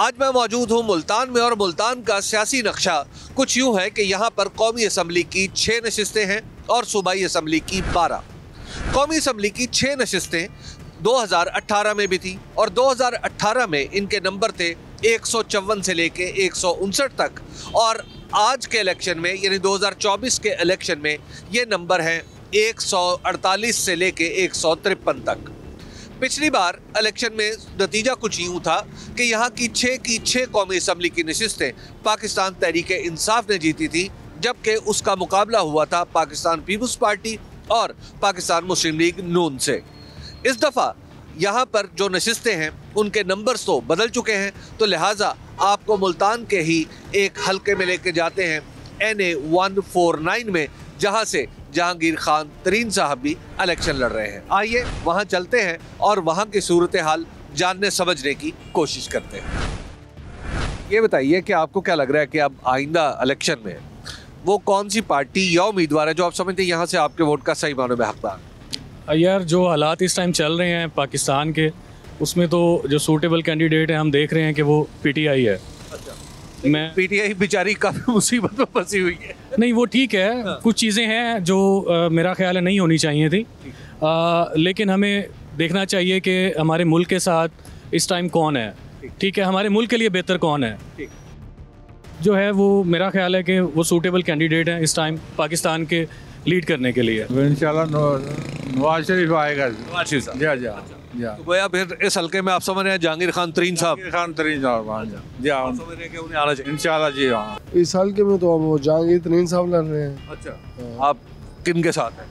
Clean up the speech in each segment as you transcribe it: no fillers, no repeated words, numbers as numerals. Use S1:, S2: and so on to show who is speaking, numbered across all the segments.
S1: आज मैं मौजूद हूँ मुल्तान में और मुल्तान का सियासी नक्शा कुछ यूँ है कि यहाँ पर कौमी असम्बली की 6 नशिस्तें हैं और सूबाई असम्बली की 12। कौमी असम्बली की 6 नशिस्तें 2018 में भी थी और 2018 में इनके नंबर थे 154 से लेके 159 तक, और आज के इलेक्शन में यानी 2024 के इलेक्शन में ये नंबर हैं 148 से लेके 153 तक। पिछली बार इलेक्शन में नतीजा कुछ यूँ था कि यहाँ की 6 कौमी असम्बली की नशिस्तें पाकिस्तान तहरीक-ए-इंसाफ ने जीती थी, जबकि उसका मुकाबला हुआ था पाकिस्तान पीपुल्स पार्टी और पाकिस्तान मुस्लिम लीग नून से। इस दफ़ा यहाँ पर जो नशिस्तें हैं उनके नंबर्स तो बदल चुके हैं, तो लिहाजा आपको मुल्तान के ही एक हलके में लेके जाते हैं NA 149 में, जहाँ से जहांगीर खान तरीन साहब भी इलेक्शन लड़ रहे हैं। आइए वहाँ चलते हैं और वहाँ की सूरत हाल जानने समझने की कोशिश करते हैं। ये बताइए कि आपको क्या लग रहा है कि अब आइंदा इलेक्शन में वो कौन सी पार्टी या उम्मीदवार है जो आप समझते हैं यहाँ से आपके वोट का सही मायने में हकदार?
S2: यार, जो हालात इस टाइम चल रहे हैं पाकिस्तान के, उसमें तो जो सूटेबल कैंडिडेट है हम देख रहे हैं कि वो PTI है।
S1: अच्छा।
S2: मैं
S1: PTI बेचारी काफ़ी मुसीबत में फंसी हुई है।
S2: नहीं, वो ठीक है, कुछ चीज़ें हैं जो मेरा ख्याल है नहीं होनी चाहिए थी, लेकिन हमें देखना चाहिए कि हमारे मुल्क के साथ इस टाइम कौन है, ठीक है, हमारे मुल्क के लिए बेहतर कौन है जो है, वो मेरा ख्याल है कि वो सूटेबल कैंडिडेट हैं इस टाइम पाकिस्तान के लीड करने के लिए।
S3: इंशाल्लाह नवाज शरीफ आएगा।
S1: नवाज शरीफ साहब।
S3: जी।
S1: तो गोया फिर इस हल्के में आप समझ रहे हैं जहांगीर खान तरीन साहब
S3: खान तरीन साहब जी
S1: आप समझ रहे हैं कि उन्हें आना चाहिए
S3: इंशाल्लाह जी। हाँ,
S4: इस हल्के में तो अब वो जहांगीर तरीन साहब लड़ रहे हैं।
S1: अच्छा, आप किन के साथ हैं?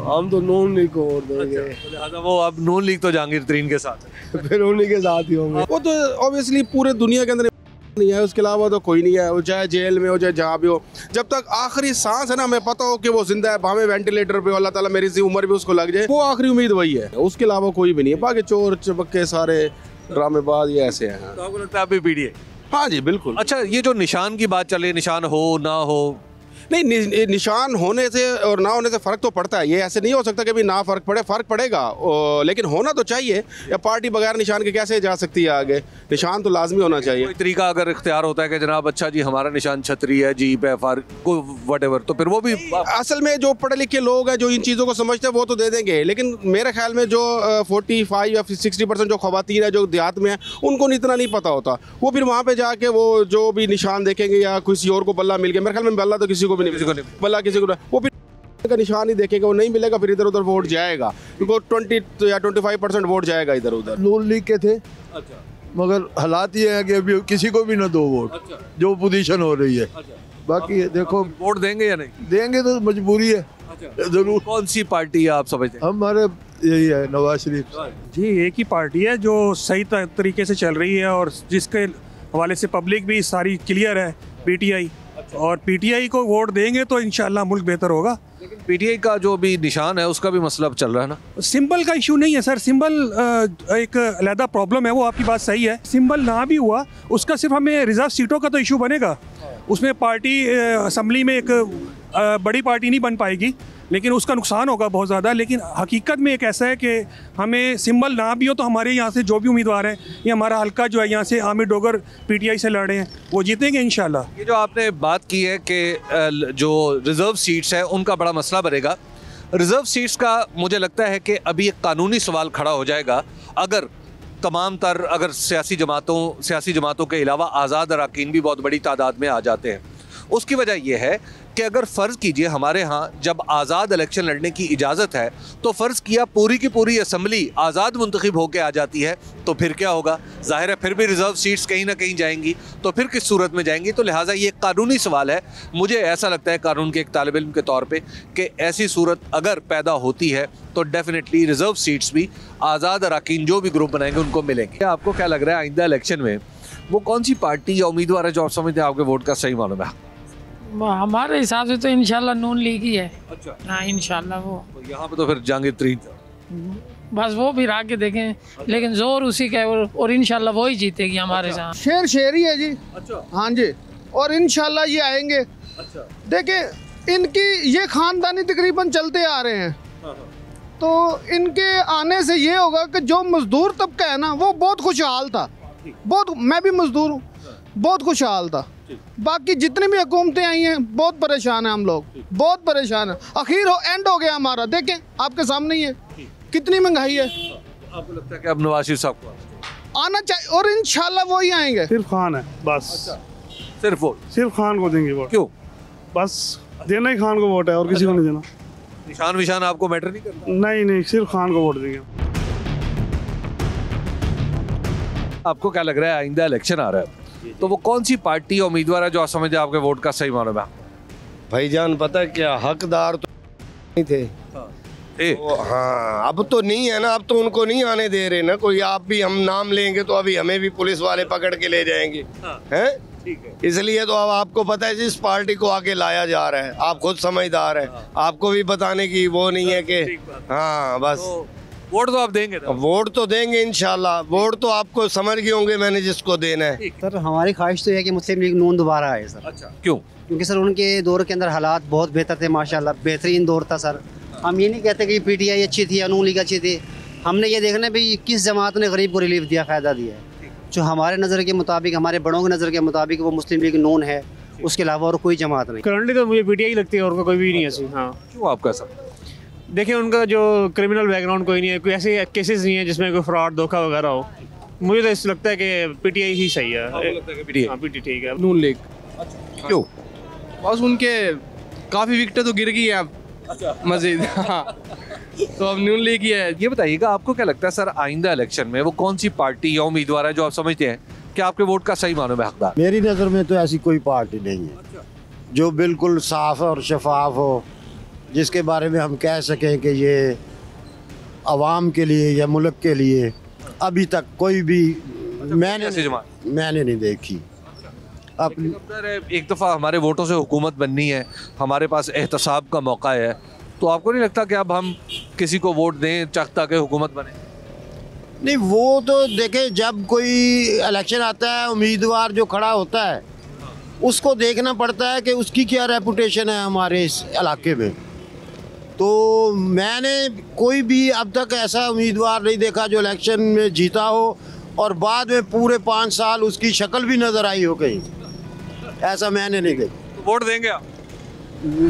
S4: हम तो नून लीग को वोट देंगे।
S1: तो लिहाजा वो अब नून लीग तो जहांगीर तरीन के साथ है।
S4: फिर उन्हीं के साथ ही होंगे।
S5: वो तो ऑब्वियसली पूरे दुनिया के अंदर नहीं है, उसके अलावा तो कोई नहीं है, वो चाहे जेल में हो चाहे जहाँ भी हो, जब तक आखिरी सांस है ना, हमें पता हो कि वो जिंदा है, भावे वेंटिलेटर पे, अल्लाह ताला मेरी सी उम्र भी उसको लग जाए, वो आखिरी उम्मीद वही है, उसके अलावा कोई भी नहीं है। बाकी चोर चबक्के सारे ड्रामेबाज ये ऐसे हैं।
S1: तो आपको लगता है आप भी PTI?
S5: हाँ जी बिल्कुल।
S1: अच्छा, ये जो निशान की बात चले, निशान हो ना हो,
S5: नहीं, निशान होने से और ना होने से फ़र्क तो पड़ता है, ये ऐसे नहीं हो सकता कि भी ना फ़र्क पड़े, फ़र्क पड़ेगा, लेकिन होना तो चाहिए। या पार्टी बगैर निशान के कैसे जा सकती है आगे? निशान तो लाजमी होना चाहिए।
S1: कोई तरीका अगर इख्तियार होता है कि जनाब अच्छा जी हमारा निशान छतरी है, जीप है, को व्हाटएवर, तो फिर वो भी
S5: असल में जो पढ़े लिखे लोग हैं जो इन चीज़ों को समझते हैं वो तो दे देंगे, लेकिन मेरे ख्याल में जो 45 या 60% जो ख़वातीन है जो देहात में है, उनको इतना नहीं पता होता। वो फिर वहाँ पर जाके वो जो भी निशान देखेंगे या किसी और को बल्ला मिल गया, मेरे ख्याल में बल्ला तो किसी को भी नहीं, बल्ला किसी को, वो फिर का निशान ही देखेगा, वो नहीं मिलेगा, फिर इधर उधर वोट जाएगा, क्योंकि 20 या 25% वोट जाएगा इधर उधर।
S4: नून लीग के थे।
S1: अच्छा।
S4: मगर हालात ये है कि अभी किसी को भी ना दो वोट।
S1: अच्छा।
S4: जो पोजीशन हो रही है।
S1: अच्छा।
S4: बाकी देखो,
S1: वोट देंगे या नहीं
S4: देंगे तो मजबूरी है।
S1: अच्छा।
S4: जरूर।
S1: कौन सी पार्टी है आप समझते हैं?
S4: हमारे यही है, नवाज शरीफ।
S6: जी, एक ही पार्टी है जो सही तरीके से चल रही है और जिसके हवाले से पब्लिक भी सारी क्लियर है, PTI। और PTI को वोट देंगे तो इंशाल्लाह मुल्क बेहतर होगा।
S1: लेकिन PTI का जो भी निशान है उसका भी मसला चल रहा है ना।
S6: सिंबल का इशू नहीं है सर, सिंबल एक अलहदा प्रॉब्लम है, वो आपकी बात सही है। सिंबल ना भी हुआ, उसका सिर्फ हमें रिजर्व सीटों का तो इशू बनेगा, उसमें पार्टी असम्बली में एक बड़ी पार्टी नहीं बन पाएगी, लेकिन उसका नुकसान होगा बहुत ज़्यादा। लेकिन हकीकत में एक ऐसा है कि हमें सिंबल ना भी हो तो हमारे यहाँ से जो भी उम्मीदवार हैं, ये हमारा हल्का जो है यहाँ से आमिर डोगर PTI से लड़ रहे हैं, वो जीतेंगे इंशाल्लाह।
S1: ये जो आपने बात की है कि जो रिज़र्व सीट्स हैं उनका बड़ा मसला बनेगा, रिज़र्व सीट्स का मुझे लगता है कि अभी एक कानूनी सवाल खड़ा हो जाएगा अगर तमाम तर अगर सियासी जमातों के अलावा आज़ाद अरकान भी बहुत बड़ी तादाद में आ जाते हैं। उसकी वजह यह है कि अगर फ़र्ज़ कीजिए हमारे यहाँ जब आज़ाद इलेक्शन लड़ने की इजाज़त है, तो फ़र्ज़ किया पूरी की पूरी असम्बली आज़ाद मुंतखब होकर आ जाती है, तो फिर क्या होगा? ज़ाहिर है फिर भी रिज़र्व सीट्स कहीं ना कहीं जाएंगी, तो फिर किस सूरत में जाएंगी? तो लिहाजा ये कानूनी सवाल है। मुझे ऐसा लगता है कानून के एक तालिब इल्म के तौर पर कि ऐसी सूरत अगर पैदा होती है तो डेफिनेटली रिज़र्व सीट्स भी आज़ाद अरकान जो भी ग्रुप बनाएंगे उनको मिलेंगे। आपको क्या लग रहा है आइंदा इलेक्शन में वो कौन सी पार्टी या उम्मीदवार है जो आप समझते हैं आपके वोट का सही मालूम है?
S7: हमारे हिसाब से तो इंशाल्लाह नून लीग ही है।
S1: अच्छा।
S7: हाँ इंशाल्लाह वो
S1: तो यहाँ पे तो फिर जहांगीर तरीन
S7: बस वो भी आके देखें, लेकिन जोर उसी का है और इंशाल्लाह वो ही जीतेगी हमारे साथ।
S4: शेर ही है जी।
S1: अच्छा।
S4: हाँ जी, और इंशाल्लाह ये आएंगे।
S1: अच्छा।
S4: देखिए इनकी ये खानदानी तकरीबन चलते आ रहे हैं, तो इनके आने से ये होगा कि जो मजदूर तबका है ना वो बहुत खुशहाल था। बहुत, मैं भी मजदूर हूँ, बहुत खुशहाल था। बाकी जितनी भी हुकूमतें आई हैं बहुत परेशान हैं हम लोग, बहुत परेशान हैं। आखिर एंड हो गया हमारा, देखें आपके सामने ही है कितनी महंगाई है।
S1: आपको लगता है कि अब नवाज शरीफ साहब को
S4: आना चाहिए और इंशाल्लाह वही आएंगे।
S6: सिर्फ खान है बस।
S1: सिर्फ वोट?
S6: सिर्फ खान को देंगे वोट।
S1: क्यों?
S6: बस देना ही खान को वोट है और किसी को नहीं देना।
S1: निशान विशान आपको मैटर नहीं करता?
S6: नहीं, सिर्फ खान को वोट देंगे।
S1: आपको क्या लग रहा है आइंदा इलेक्शन आ रहा है, तो वो कौन सी पार्टी उम्मीदवार है जो आप समझते हैं आपके वोट का सही मालूम है?
S8: भाईजान पता है क्या, हकदार तो नहीं थे। हाँ अब तो नहीं है ना, अब तो उनको नहीं आने दे रहे ना कोई। आप भी हम नाम लेंगे तो अभी हमें भी पुलिस वाले पकड़ के ले जाएंगे, हैं? इसलिए तो अब आपको पता है जिस पार्टी को आगे लाया जा रहा है, आप खुद समझदार हैं, आपको भी बताने की वो नहीं है कि हाँ बस
S1: वोट तो आप देंगे ना?
S8: वोट तो देंगे इंशाल्लाह। वोट तो आपको समझ गए होंगे मैंने जिसको देना है।
S9: सर हमारी ख्वाहिश तो है कि मुस्लिम लीग नून दोबारा आए सर।
S1: अच्छा, क्यों?
S9: क्योंकि सर उनके दौर के अंदर हालात बहुत बेहतर थे, माशाल्लाह बेहतरीन दौर था सर। हम ये नहीं कहते कि पीटीआई अच्छी थी या नून लीग अच्छी थी, हमने ये देखना भी किस जमात ने गरीब को रिलीफ दिया, फ़ायदा दिया है। जो हमारे नज़र के मुताबिक, हमारे बड़ों की नज़र के मुताबिक वो मुस्लिम लीग नून है, उसके अलावा और कोई जमात नहीं।
S10: करंटली तो मुझे पीटीआई लगती है और कोई भी नहीं है ऐसी। हाँ
S1: क्यों आपका सब?
S10: देखिए उनका जो क्रिमिनल बैकग्राउंड कोई नहीं है, कोई ऐसे केसेस नहीं है जिसमें कोई फ्रॉड धोखा वगैरह हो। मुझे तो ऐसा लगता है कि पीटीआई ही सही है। पीटीआई ठीक है।
S5: नून लीग।
S1: क्यों?
S5: बस उनके काफ़ी विकेटें तो गिर गई है अब मजीद। हाँ तो अब नून लीग ही है।
S1: ये बताइएगा आपको क्या लगता है सर आइंदा इलेक्शन में वो कौन सी पार्टी या उम्मीदवार है जो आप समझते हैं कि आपके वोट का सही मालूम है हकदार?
S11: मेरी नज़र में तो ऐसी कोई पार्टी नहीं है जो बिल्कुल साफ और शफाफ हो, जिसके बारे में हम कह सकें कि ये अवाम के लिए या मुल्क के लिए अभी तक कोई भी मैंने नहीं देखी।
S1: एक दफ़ा हमारे वोटों से हुकूमत बननी है, हमारे पास एहतसाब का मौका है, तो आपको नहीं लगता कि अब हम किसी को वोट दें ताकि हुकूमत बने?
S11: नहीं, वो तो देखें जब कोई इलेक्शन आता है उम्मीदवार जो खड़ा होता है उसको देखना पड़ता है कि उसकी क्या रेपुटेशन है हमारे इस इलाके में। तो मैंने कोई भी अब तक ऐसा उम्मीदवार नहीं देखा जो इलेक्शन में जीता हो और बाद में पूरे 5 साल उसकी शक्ल भी नज़र आई हो कहीं, ऐसा मैंने नहीं देखा।
S1: तो वोट देंगे आप?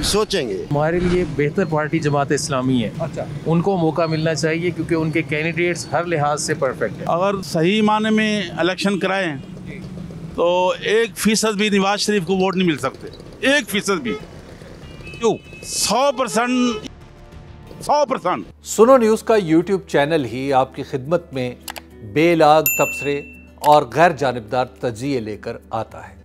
S11: सोचेंगे।
S12: हमारे लिए बेहतर पार्टी जमात इस्लामी है।
S1: अच्छा,
S12: उनको मौका मिलना चाहिए क्योंकि उनके कैंडिडेट्स हर लिहाज से परफेक्ट है।
S13: अगर सही माने में इलेक्शन कराएं तो 1% भी नवाज शरीफ को वोट नहीं मिल सकते, 1% भी।
S1: क्यों?
S13: 100%।
S14: सुनो न्यूज़ का यूट्यूब चैनल ही आपकी खिदमत में बेलाग तबसरे और गैर जानिबदार तजिए लेकर आता है।